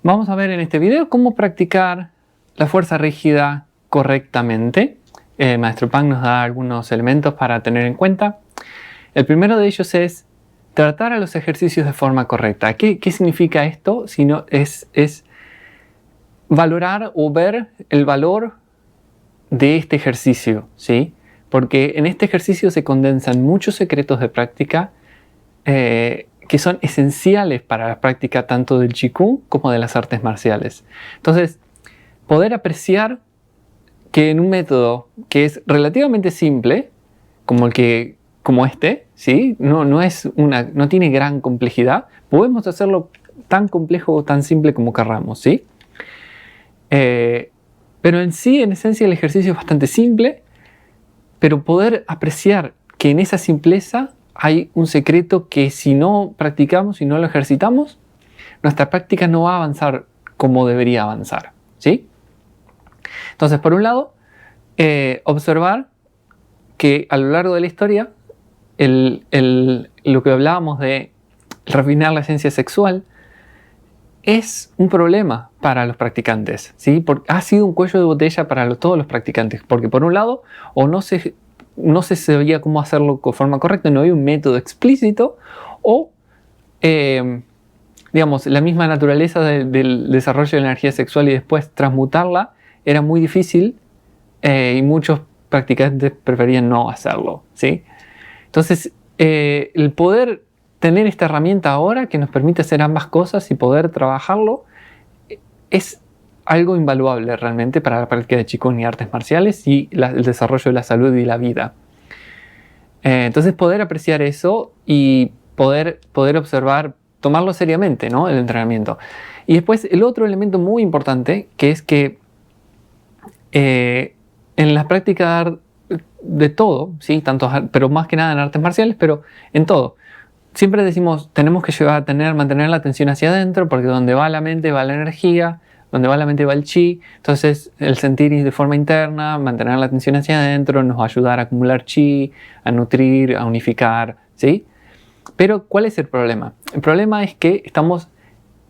Vamos a ver en este video cómo practicar la fuerza rígida correctamente. El maestro Pang nos da algunos elementos para tener en cuenta. El primero de ellos es tratar a los ejercicios de forma correcta. ¿Qué significa esto? Sino es valorar o ver el valor de este ejercicio, ¿sí? Porque en este ejercicio se condensan muchos secretos de práctica que son esenciales para la práctica tanto del Qigong como de las artes marciales. Entonces, poder apreciar que en un método que es relativamente simple, como este, ¿sí? No tiene gran complejidad, podemos hacerlo tan complejo o tan simple como querramos, ¿sí? Pero en sí, en esencia, el ejercicio es bastante simple, pero poder apreciar que en esa simpleza hay un secreto que si no practicamos, si no lo ejercitamos, nuestra práctica no va a avanzar como debería avanzar, ¿sí? Entonces, por un lado, observar que a lo largo de la historia, lo que hablábamos de refinar la esencia sexual es un problema para los practicantes, ¿sí? Porque ha sido un cuello de botella para todos los practicantes, porque por un lado, o no se sabía cómo hacerlo de forma correcta, no había un método explícito, o digamos, la misma naturaleza del desarrollo de la energía sexual y después transmutarla era muy difícil y muchos practicantes preferían no hacerlo, ¿sí? Entonces, el poder tener esta herramienta ahora que nos permite hacer ambas cosas y poder trabajarlo es algo invaluable realmente para la práctica de Qigong y artes marciales y el desarrollo de la salud y la vida. Entonces, poder apreciar eso y poder observar, tomarlo seriamente, ¿no? El entrenamiento. Y después, el otro elemento muy importante, que es que en la práctica de todo, ¿sí? Pero más que nada en artes marciales, pero en todo. Siempre decimos, tenemos que mantener la atención hacia adentro, porque donde va la mente va la energía, donde va la mente va el chi. Entonces, el sentir de forma interna, mantener la atención hacia adentro, nos va a ayudar a acumular chi, a nutrir, a unificar, ¿sí? Pero, ¿cuál es el problema? El problema es que estamos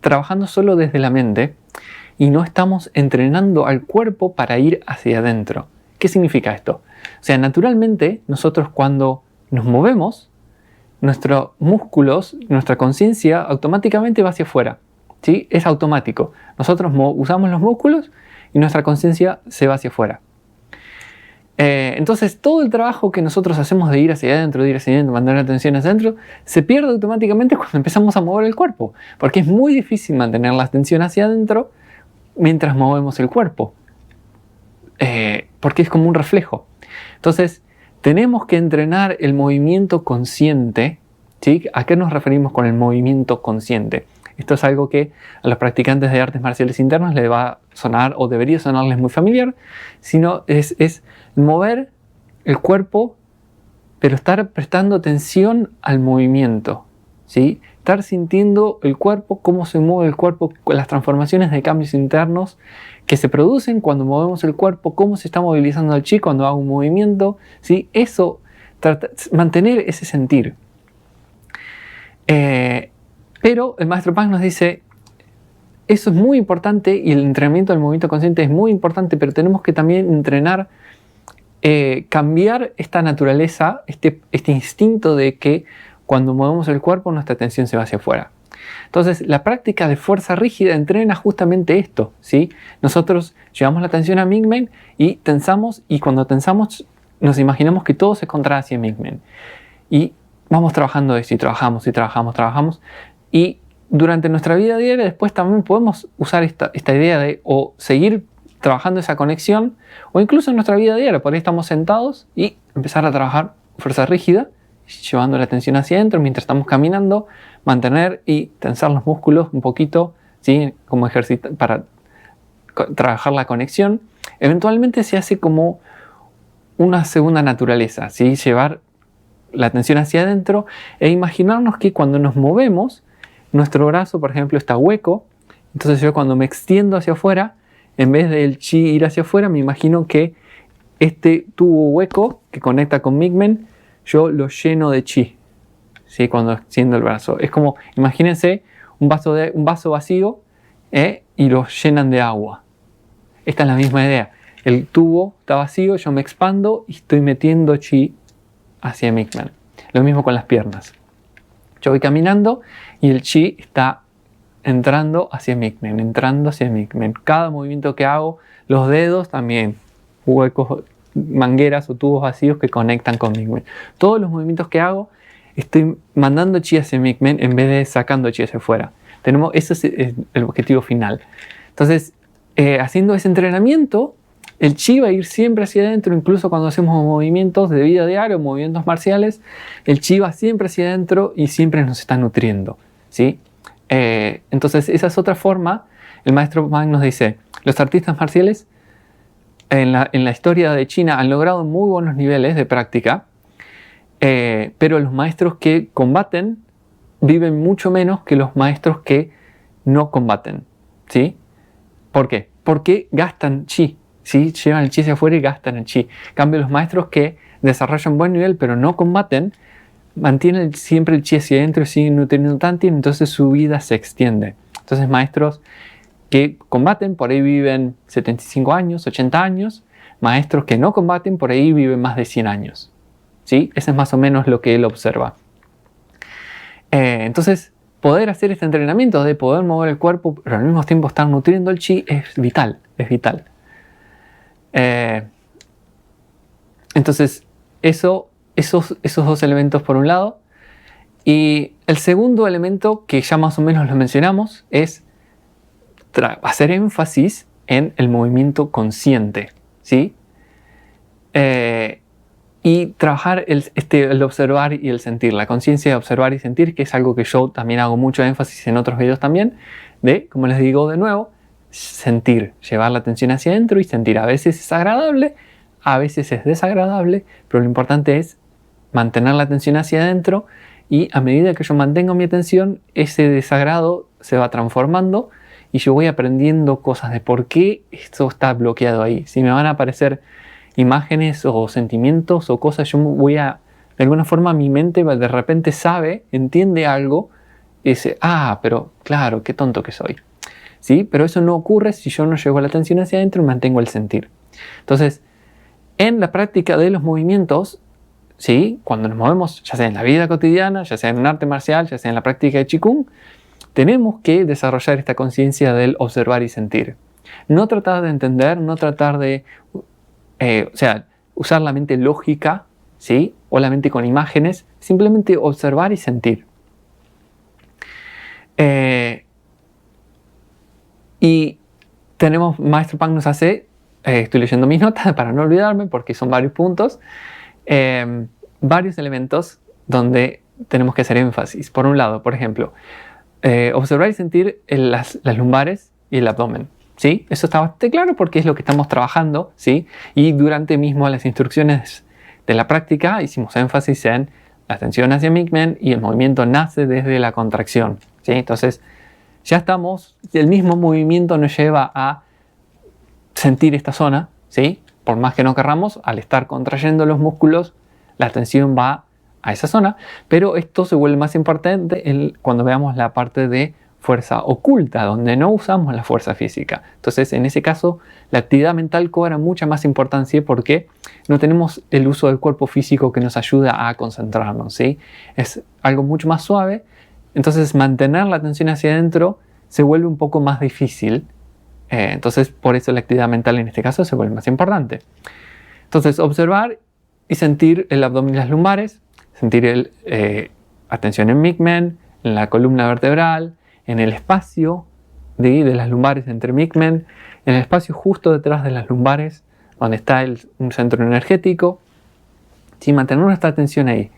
trabajando solo desde la mente y no estamos entrenando al cuerpo para ir hacia adentro. ¿Qué significa esto? O sea, naturalmente, nosotros cuando nos movemos, nuestros músculos, nuestra conciencia automáticamente va hacia afuera, ¿sí? Es automático. Nosotros usamos los músculos y nuestra conciencia se va hacia afuera. Entonces, todo el trabajo que nosotros hacemos de ir hacia adentro, mantener la atención hacia adentro, se pierde automáticamente cuando empezamos a mover el cuerpo, porque es muy difícil mantener la atención hacia adentro mientras movemos el cuerpo, porque es como un reflejo. Entonces, tenemos que entrenar el movimiento consciente, ¿sí? ¿A qué nos referimos con el movimiento consciente? Esto es algo que a los practicantes de artes marciales internas les va a sonar o debería sonarles muy familiar, sino es mover el cuerpo, pero estar prestando atención al movimiento, ¿sí? Estar sintiendo el cuerpo, cómo se mueve el cuerpo, las transformaciones de cambios internos que se producen cuando movemos el cuerpo, cómo se está movilizando el chi cuando hago un movimiento, ¿sí? Eso, mantener ese sentir. Pero el maestro Pang nos dice, eso es muy importante y el entrenamiento del movimiento consciente es muy importante, pero tenemos que también entrenar, cambiar esta naturaleza, este instinto de que cuando movemos el cuerpo nuestra atención se va hacia afuera. Entonces, la práctica de fuerza rígida entrena justamente esto, ¿sí? Nosotros llevamos la atención a Mingmen y tensamos, y cuando tensamos nos imaginamos que todo se contrae hacia Mingmen. Y vamos trabajando eso, y trabajamos, y durante nuestra vida diaria después también podemos usar esta idea de o seguir trabajando esa conexión, o incluso en nuestra vida diaria, por ahí estamos sentados y empezar a trabajar fuerza rígida, llevando la atención hacia adentro mientras estamos caminando, mantener y tensar los músculos un poquito, ¿sí? Como ejercicio para trabajar la conexión. Eventualmente se hace como una segunda naturaleza, ¿sí? Llevar la atención hacia adentro e imaginarnos que cuando nos movemos, nuestro brazo, por ejemplo, está hueco. Entonces yo cuando me extiendo hacia afuera, en vez del chi ir hacia afuera, me imagino que este tubo hueco que conecta con Mingmen, yo lo lleno de chi, ¿sí? Cuando extiendo el brazo. Es como, imagínense un vaso vacío y los llenan de agua. Esta es la misma idea. El tubo está vacío, yo me expando y estoy metiendo chi hacia Migmen. Lo mismo con las piernas. Yo voy caminando y el chi está entrando hacia Migmen, entrando hacia Migmen. Cada movimiento que hago, los dedos también, huecos, mangueras o tubos vacíos que conectan con Migmen. Todos los movimientos que hago, estoy mandando chi hacia Migmen en vez de sacando chi hacia afuera. Ese es el objetivo final. Entonces, haciendo ese entrenamiento, el chi va a ir siempre hacia adentro, incluso cuando hacemos movimientos de vida diaria, movimientos marciales, el chi va siempre hacia adentro y siempre nos está nutriendo, ¿sí? Entonces, esa es otra forma. El maestro Wang nos dice, los artistas marciales en la historia de China han logrado muy buenos niveles de práctica, pero los maestros que combaten viven mucho menos que los maestros que no combaten, ¿sí? ¿Por qué? Porque gastan chi, ¿sí? Llevan el chi hacia afuera y gastan el chi. En cambio, los maestros que desarrollan buen nivel pero no combaten, mantienen siempre el chi hacia adentro y siguen nutriendo tanto, y entonces su vida se extiende. Entonces, maestros que combaten por ahí viven 75 años, 80 años. Maestros que no combaten por ahí viven más de 100 años, ¿sí? Ese es más o menos lo que él observa. Entonces, poder hacer este entrenamiento de poder mover el cuerpo pero al mismo tiempo estar nutriendo el chi es vital, es vital. Entonces, esos dos elementos por un lado. Y el segundo elemento, que ya más o menos lo mencionamos, es hacer énfasis en el movimiento consciente, ¿sí? Y trabajar el observar y el sentir, la conciencia de observar y sentir, que es algo que yo también hago mucho énfasis en otros videos también, de, como les digo de nuevo, sentir, llevar la atención hacia adentro y sentir. A veces es agradable, a veces es desagradable, pero lo importante es mantener la atención hacia adentro, y a medida que yo mantengo mi atención, ese desagrado se va transformando y yo voy aprendiendo cosas de por qué esto está bloqueado ahí. Si me van a aparecer imágenes o sentimientos o cosas, yo voy a, de alguna forma mi mente de repente sabe, entiende algo y dice, pero claro, qué tonto que soy, ¿sí? Pero eso no ocurre si yo no llevo la atención hacia adentro y mantengo el sentir. Entonces, en la práctica de los movimientos, ¿sí? Cuando nos movemos, ya sea en la vida cotidiana, ya sea en un arte marcial, ya sea en la práctica de Qigong, tenemos que desarrollar esta conciencia del observar y sentir. No tratar de entender, no tratar de usar la mente lógica, ¿sí? O la mente con imágenes, simplemente observar y sentir. Y tenemos, Maestro Pang nos hace, estoy leyendo mis notas para no olvidarme porque son varios puntos, varios elementos donde tenemos que hacer énfasis. Por un lado, por ejemplo, observar y sentir las lumbares y el abdomen, ¿sí? Eso está bastante claro porque es lo que estamos trabajando, ¿sí? Y durante mismo las instrucciones de la práctica hicimos énfasis en la atención hacia Migmen y el movimiento nace desde la contracción, ¿sí? Entonces, ya estamos, el mismo movimiento nos lleva a sentir esta zona, ¿sí? Por más que no querramos, al estar contrayendo los músculos, la atención va a esa zona, pero esto se vuelve más importante cuando veamos la parte de fuerza oculta, donde no usamos la fuerza física. Entonces, en ese caso, la actividad mental cobra mucha más importancia porque no tenemos el uso del cuerpo físico que nos ayuda a concentrarnos, ¿sí? Es algo mucho más suave, entonces mantener la atención hacia adentro se vuelve un poco más difícil. Entonces, por eso la actividad mental en este caso se vuelve más importante. Entonces, observar y sentir el abdomen y las lumbares, sentir atención en Migmen, en la columna vertebral, en el espacio de las lumbares entre Migmen, en el espacio justo detrás de las lumbares, donde está un centro energético. Sí, mantener nuestra atención ahí.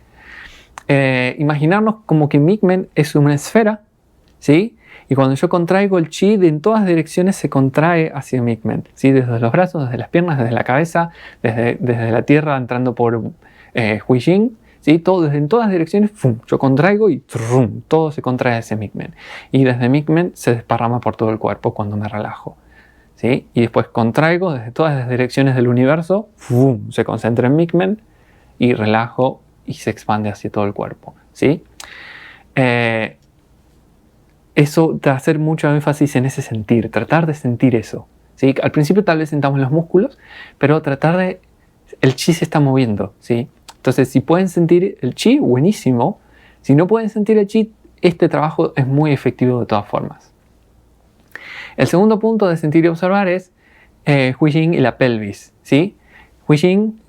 Imaginarnos como que Migmen es una esfera, ¿sí? Y cuando yo contraigo el chi, en todas direcciones se contrae hacia Migmen, ¿sí? Desde los brazos, desde las piernas, desde la cabeza, desde la tierra entrando por Huijing, ¿sí? Todo, en todas direcciones, ¡fum! Yo contraigo y ¡trum! Todo se contrae hacia Migmen. Y desde Migmen se desparrama por todo el cuerpo cuando me relajo, ¿sí? Y después contraigo desde todas las direcciones del universo, ¡fum! Se concentra en Migmen y relajo y se expande hacia todo el cuerpo, ¿sí? eso de hacer mucho énfasis en ese sentir, tratar de sentir eso, ¿sí? Al principio tal vez sentamos los músculos, pero tratar de... El chi se está moviendo, ¿sí? Entonces, si pueden sentir el chi, buenísimo. Si no pueden sentir el chi, este trabajo es muy efectivo de todas formas. El segundo punto de sentir y observar es Hui Jing y la pelvis, ¿sí? Hui Jing,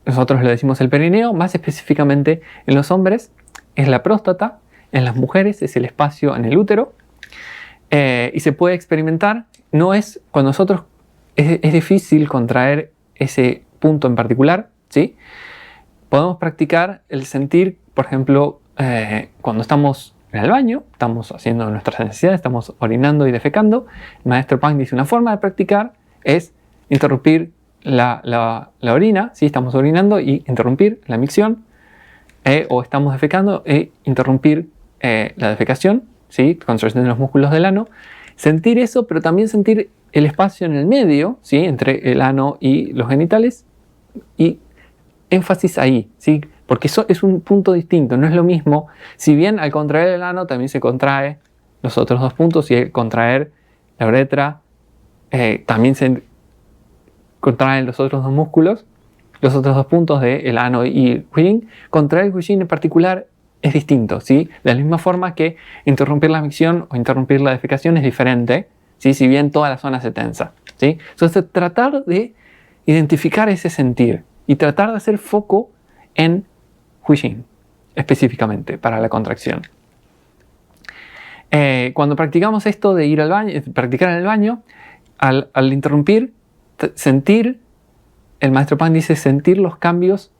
nosotros le decimos el perineo, más específicamente en los hombres es la próstata, en las mujeres es el espacio en el útero, y se puede experimentar. No es, cuando nosotros, es difícil contraer ese punto en particular, ¿sí? Podemos practicar el sentir, por ejemplo, cuando estamos en el baño, estamos haciendo nuestras necesidades, estamos orinando y defecando. El maestro Pang dice una forma de practicar es interrumpir la orina, ¿sí? Estamos orinando y interrumpir la micción, o estamos defecando e interrumpir la defecación, ¿sí? Contracción los músculos del ano. Sentir eso, pero también sentir el espacio en el medio, ¿sí? Entre el ano y los genitales, y énfasis ahí, ¿sí? Porque eso es un punto distinto, no es lo mismo. Si bien al contraer el ano también se contrae los otros dos puntos, y al contraer la uretra también se contraen los otros dos músculos, los otros dos puntos del ano y el Hui Jing. Contraer el Hui Jing en particular es distinto, ¿sí? De la misma forma que interrumpir la micción o interrumpir la defecación es diferente, ¿sí? Si bien toda la zona se tensa, ¿sí? Entonces, tratar de identificar ese sentir y tratar de hacer foco en Hui Jing específicamente para la contracción. Cuando practicamos esto de ir al baño, practicar en el baño, al interrumpir, sentir, el maestro Pang dice sentir los cambios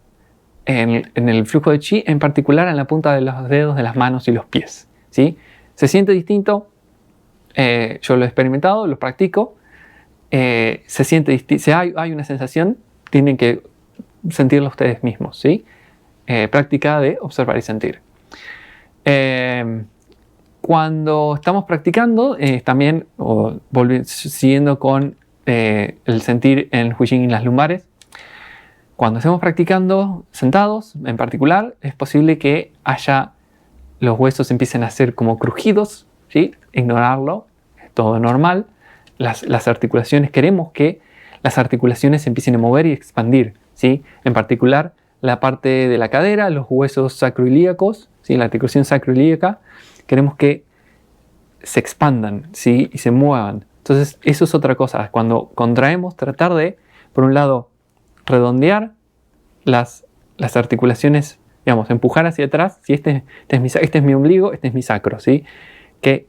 en el flujo de chi, en particular en la punta de los dedos de las manos y los pies, ¿sí? Se siente distinto, yo lo he experimentado, lo practico, se siente distinto, si hay una sensación, tienen que sentirlo ustedes mismos, ¿sí? Práctica de observar y sentir. Cuando estamos practicando, también, siguiendo con el sentir en Hui Jing y las lumbares, cuando estemos practicando sentados, en particular, es posible que los huesos empiecen a ser como crujidos, ¿sí? Ignorarlo, es todo normal. Las articulaciones, queremos que las articulaciones se empiecen a mover y expandir, ¿sí? En particular, la parte de la cadera, los huesos sacroilíacos, ¿sí? La articulación sacroilíaca, queremos que se expandan, ¿sí? Y se muevan. Entonces, eso es otra cosa. Cuando contraemos, tratar de, por un lado, redondear las articulaciones, digamos, empujar hacia atrás. ¿Sí? Este es mi ombligo, este es mi sacro, ¿sí? Que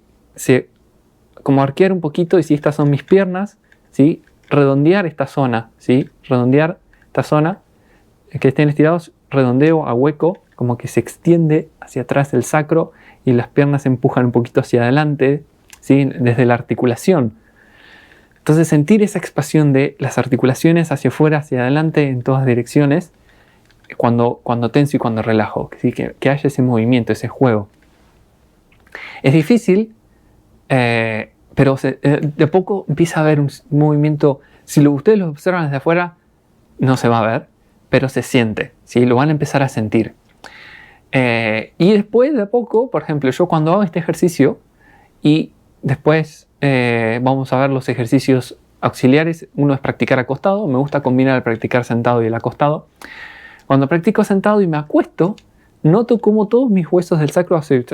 como arquear un poquito, y si estas son mis piernas, ¿sí? Redondear esta zona, ¿sí? Redondear esta zona, que estén estirados, redondeo a hueco, como que se extiende hacia atrás el sacro y las piernas se empujan un poquito hacia adelante, ¿sí? Desde la articulación. Entonces, sentir esa expansión de las articulaciones hacia afuera, hacia adelante, en todas direcciones, cuando tenso y cuando relajo, ¿sí? Que haya ese movimiento, ese juego. Es difícil, pero de poco empieza a haber un movimiento. Si ustedes lo observan desde afuera, no se va a ver, pero se siente, ¿sí? Lo van a empezar a sentir. Y después, de a poco, por ejemplo, yo cuando hago este ejercicio y después vamos a ver los ejercicios auxiliares. Uno es practicar acostado. Me gusta combinar el practicar sentado y el acostado. Cuando practico sentado y me acuesto, noto como todos mis huesos del sacro hacen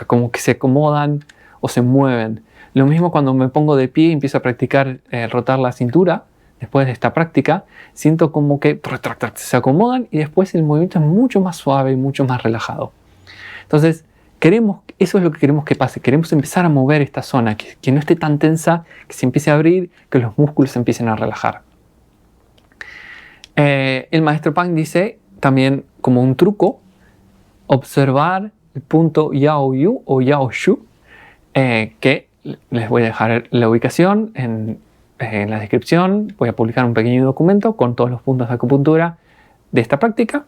como que se acomodan o se mueven. Lo mismo cuando me pongo de pie y empiezo a practicar rotar la cintura. Después de esta práctica, siento como que se acomodan y después el movimiento es mucho más suave y mucho más relajado. Entonces, eso es lo que queremos que pase. Queremos empezar a mover esta zona, que no esté tan tensa, que se empiece a abrir, que los músculos se empiecen a relajar. El maestro Pang dice también, como un truco, observar el punto Yao Yu o Yao Shu, que les voy a dejar la ubicación en la descripción. Voy a publicar un pequeño documento con todos los puntos de acupuntura de esta práctica.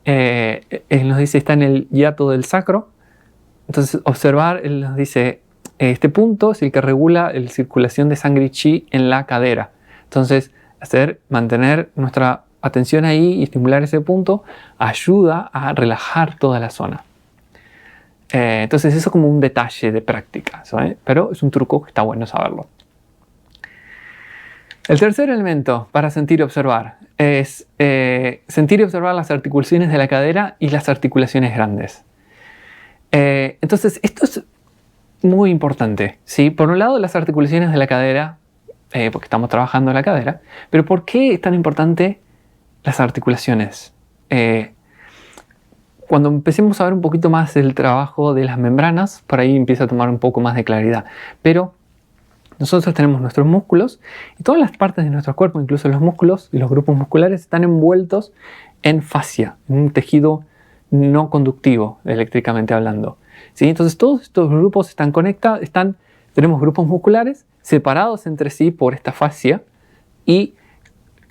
Él nos dice, está en el hiato del sacro. Entonces, observar, él nos dice, este punto es el que regula la circulación de sangre y chi en la cadera. Entonces, mantener nuestra atención ahí y estimular ese punto ayuda a relajar toda la zona. Entonces eso como un detalle de práctica, ¿sabes? Pero es un truco que está bueno saberlo. El tercer elemento para sentir y observar es sentir y observar las articulaciones de la cadera y las articulaciones grandes. Entonces esto es muy importante, ¿sí? Por un lado las articulaciones de la cadera, porque estamos trabajando en la cadera, pero ¿por qué es tan importante las articulaciones? Cuando empecemos a ver un poquito más el trabajo de las membranas, por ahí empieza a tomar un poco más de claridad. Pero nosotros tenemos nuestros músculos y todas las partes de nuestro cuerpo, incluso los músculos y los grupos musculares, están envueltos en fascia, en un tejido no conductivo, eléctricamente hablando. ¿Sí? Entonces todos estos grupos están conectados, tenemos grupos musculares separados entre sí por esta fascia y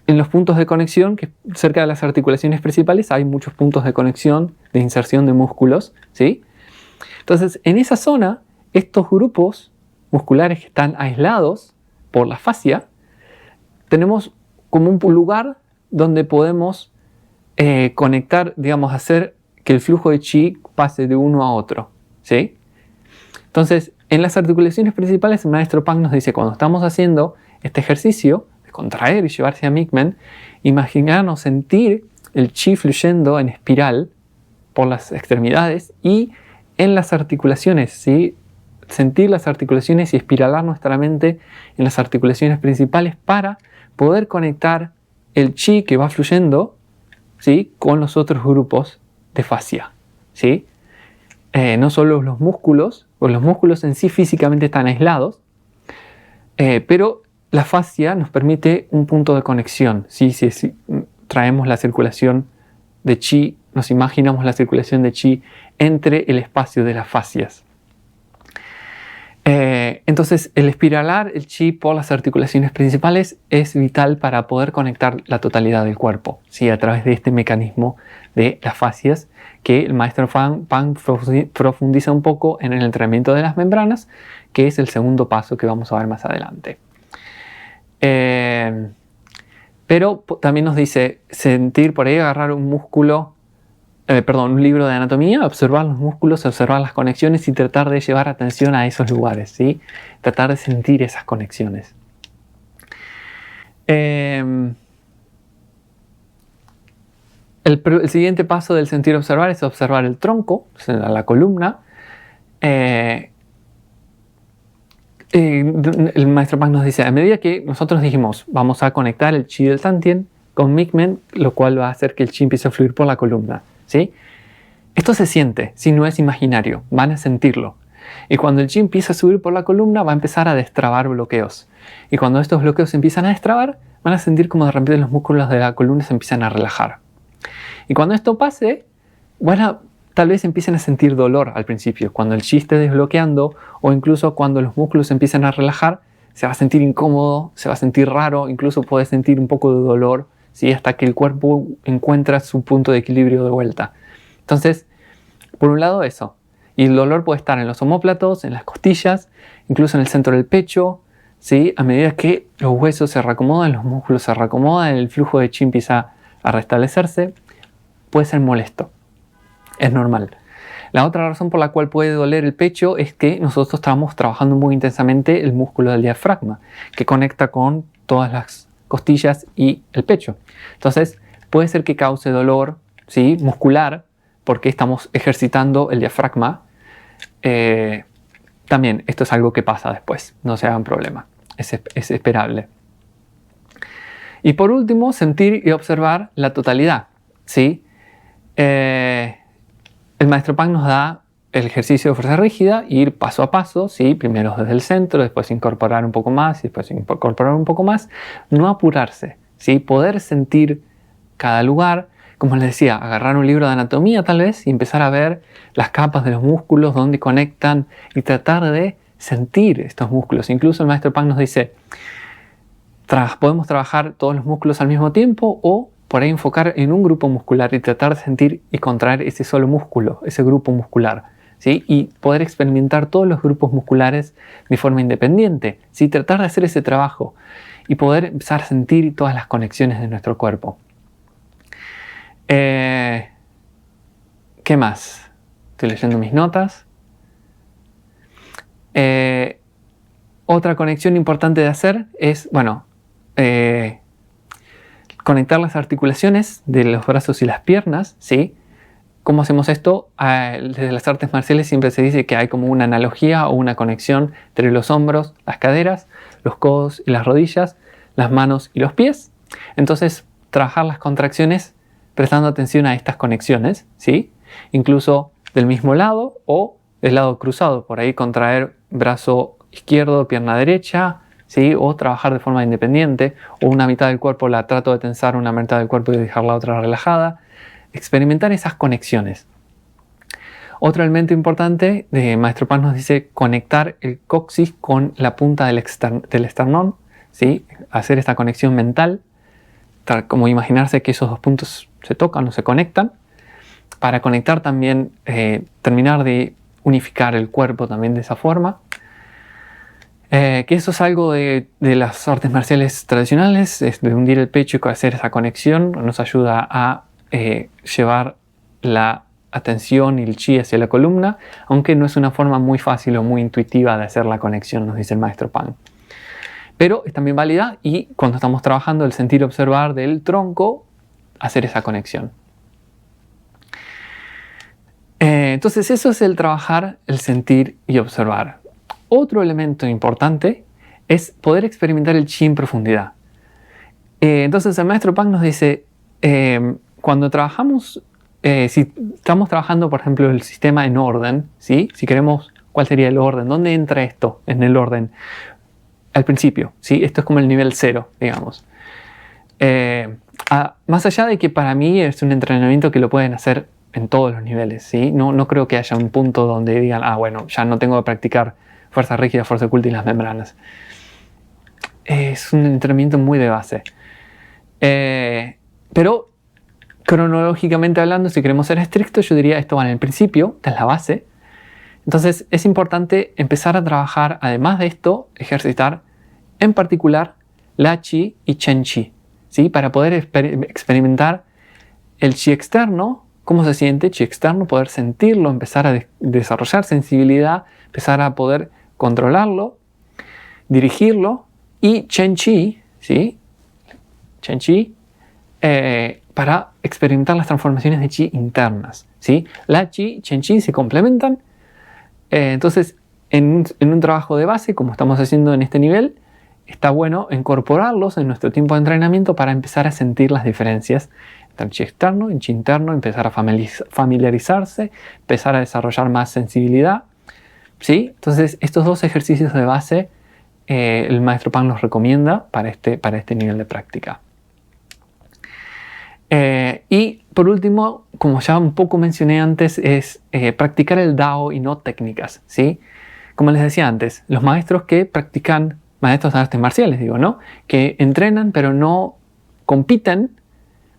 en los puntos de conexión, que cerca de las articulaciones principales, hay muchos puntos de conexión, de inserción de músculos, ¿sí? Entonces, en esa zona, estos grupos musculares que están aislados por la fascia, tenemos como un lugar donde podemos conectar, digamos, hacer que el flujo de chi pase de uno a otro, ¿sí? Entonces, en las articulaciones principales, el maestro Pang nos dice, cuando estamos haciendo este ejercicio, contraer y llevarse a Migmen, imaginarnos sentir el chi fluyendo en espiral por las extremidades y en las articulaciones, ¿sí? Sentir las articulaciones y espiralar nuestra mente en las articulaciones principales para poder conectar el chi que va fluyendo, ¿sí? Con los otros grupos de fascia, ¿sí? No solo los músculos, pues los músculos en sí físicamente están aislados, pero la fascia nos permite un punto de conexión. Si traemos la circulación de chi, nos imaginamos la circulación de chi entre el espacio de las fascias. Entonces, el espiralar el chi por las articulaciones principales es vital para poder conectar la totalidad del cuerpo, ¿sí? A través de este mecanismo de las fascias que el maestro Pang profundiza un poco en el entrenamiento de las membranas, que es el segundo paso que vamos a ver más adelante. Pero también nos dice sentir por ahí, agarrar un músculo, un libro de anatomía, observar los músculos, observar las conexiones y tratar de llevar atención a esos lugares, ¿sí? Tratar de sentir esas conexiones. El siguiente paso del sentir observar es observar el tronco, o sea, la columna. El maestro Pang nos dice, a medida que nosotros dijimos, vamos a conectar el chi del Tantien con Migmen, lo cual va a hacer que el chi empiece a fluir por la columna, ¿sí? Esto se siente, si no es imaginario, van a sentirlo. Y cuando el chi empieza a subir por la columna, va a empezar a destrabar bloqueos. Y cuando estos bloqueos empiezan a destrabar, van a sentir como de repente los músculos de la columna se empiezan a relajar. Y cuando esto pase, bueno, tal vez empiecen a sentir dolor al principio. Cuando el chi esté desbloqueando o incluso cuando los músculos empiezan a relajar, se va a sentir incómodo, se va a sentir raro, incluso puede sentir un poco de dolor, ¿sí? Hasta que el cuerpo encuentra su punto de equilibrio de vuelta. Entonces, por un lado eso. Y el dolor puede estar en los omóplatos, en las costillas, incluso en el centro del pecho, ¿sí? A medida que los huesos se reacomodan, los músculos se reacomodan, el flujo de chi empieza a restablecerse, puede ser molesto. Es normal. La otra razón por la cual puede doler el pecho es que nosotros estamos trabajando muy intensamente el músculo del diafragma, que conecta con todas las costillas y el pecho. Entonces, puede ser que cause dolor, ¿sí? Muscular, porque estamos ejercitando el diafragma. También, esto es algo que pasa después, no se hagan problema, es esperable. Y por último, sentir y observar la totalidad, ¿sí? El maestro Pang nos da el ejercicio de fuerza rígida, ir paso a paso, ¿sí? Primero desde el centro, después incorporar un poco más, y después incorporar un poco más, no apurarse, ¿sí? Poder sentir cada lugar, como les decía, agarrar un libro de anatomía tal vez y empezar a ver las capas de los músculos, dónde conectan y tratar de sentir estos músculos. Incluso el maestro Pang nos dice, podemos trabajar todos los músculos al mismo tiempo o por ahí enfocar en un grupo muscular y tratar de sentir y contraer ese solo músculo, ese grupo muscular, ¿sí? Y poder experimentar todos los grupos musculares de forma independiente, ¿sí? Tratar de hacer ese trabajo y poder empezar a sentir todas las conexiones de nuestro cuerpo. ¿Qué más? estoy leyendo mis notas. Otra conexión importante de hacer es, bueno, conectar las articulaciones de los brazos y las piernas, ¿sí? ¿Cómo hacemos esto? Desde las artes marciales siempre se dice que hay como una analogía o una conexión entre los hombros, las caderas, los codos y las rodillas, las manos y los pies. Entonces, trabajar las contracciones prestando atención a estas conexiones, ¿sí? Incluso del mismo lado o del lado cruzado. Por ahí contraer brazo izquierdo, pierna derecha, ¿sí? O trabajar de forma independiente. O una mitad del cuerpo la trato de tensar, una mitad del cuerpo y dejar la otra relajada. Experimentar esas conexiones. Otro elemento importante de Maestro Pang nos dice conectar el coxis con la punta del esternón, ¿sí? Hacer esta conexión mental, como imaginarse que esos dos puntos se tocan o se conectan, para conectar también, terminar de unificar el cuerpo también de esa forma. Que eso es algo de las artes marciales tradicionales, es de hundir el pecho y hacer esa conexión, nos ayuda a llevar la atención y el chi hacia la columna, aunque no es una forma muy fácil o muy intuitiva de hacer la conexión, nos dice el Maestro Pang. Pero es también válida y cuando estamos trabajando el sentir y observar del tronco, hacer esa conexión. Entonces eso es el trabajar, el sentir y observar. Otro elemento importante es poder experimentar el chi en profundidad. Entonces el Maestro Pang nos dice, cuando trabajamos, si estamos trabajando, por ejemplo, el sistema en orden, ¿sí? Si queremos, ¿cuál sería el orden? ¿Dónde entra esto en el orden? Al principio, ¿sí? Esto es como el nivel 0, digamos. Más allá de que para mí es un entrenamiento que lo pueden hacer en todos los niveles, ¿sí? No creo que haya un punto donde digan, bueno, ya no tengo que practicar fuerza rígida, fuerza oculta y las membranas. Es un entrenamiento muy de base. Pero cronológicamente hablando, si queremos ser estrictos, yo diría esto va en el principio, esta es la base. Entonces es importante empezar a trabajar, además de esto, ejercitar en particular la chi y chen chi, ¿sí? Para poder experimentar el chi externo, cómo se siente chi externo, poder sentirlo, empezar a desarrollar sensibilidad, empezar a poder controlarlo, dirigirlo, y chen chi, ¿sí? Chen chi, para experimentar las transformaciones de chi internas, ¿sí? La chi y chen chi se complementan. Entonces, en un trabajo de base, como estamos haciendo en este nivel, está bueno incorporarlos en nuestro tiempo de entrenamiento para empezar a sentir las diferencias entre el chi externo y el chi interno, empezar a familiarizarse, empezar a desarrollar más sensibilidad, ¿sí? Entonces, estos dos ejercicios de base el Maestro Pang los recomienda para este nivel de práctica. Y por último, como ya un poco mencioné antes, es practicar el Dao y no técnicas, ¿sí? Como les decía antes, los maestros que practican, maestros de artes marciales, digo, ¿no? Que entrenan pero no compiten,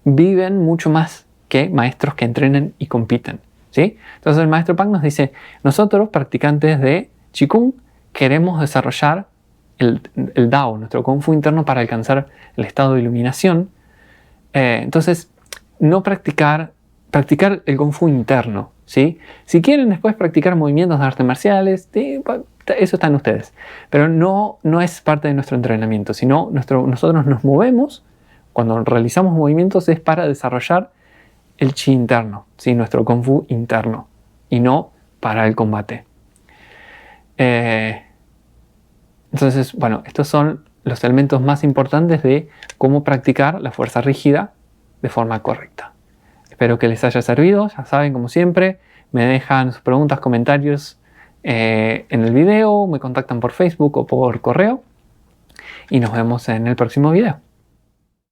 viven mucho más que maestros que entrenan y compiten, ¿sí? Entonces el Maestro Pang nos dice, nosotros, practicantes de Qigong, queremos desarrollar el Dao, nuestro Kung Fu interno, para alcanzar el estado de iluminación. Entonces, no practicar el Kung Fu interno, ¿sí? Si quieren después practicar movimientos de artes marciales, eso está en ustedes. Pero no es parte de nuestro entrenamiento, sino nosotros nos movemos, cuando realizamos movimientos es para desarrollar el chi interno, ¿sí? Nuestro Kung Fu interno, y no para el combate. Entonces, bueno, estos son los elementos más importantes de cómo practicar la fuerza rígida de forma correcta. Espero que les haya servido. Ya saben, como siempre, me dejan sus preguntas, comentarios en el video, me contactan por Facebook o por correo y nos vemos en el próximo video.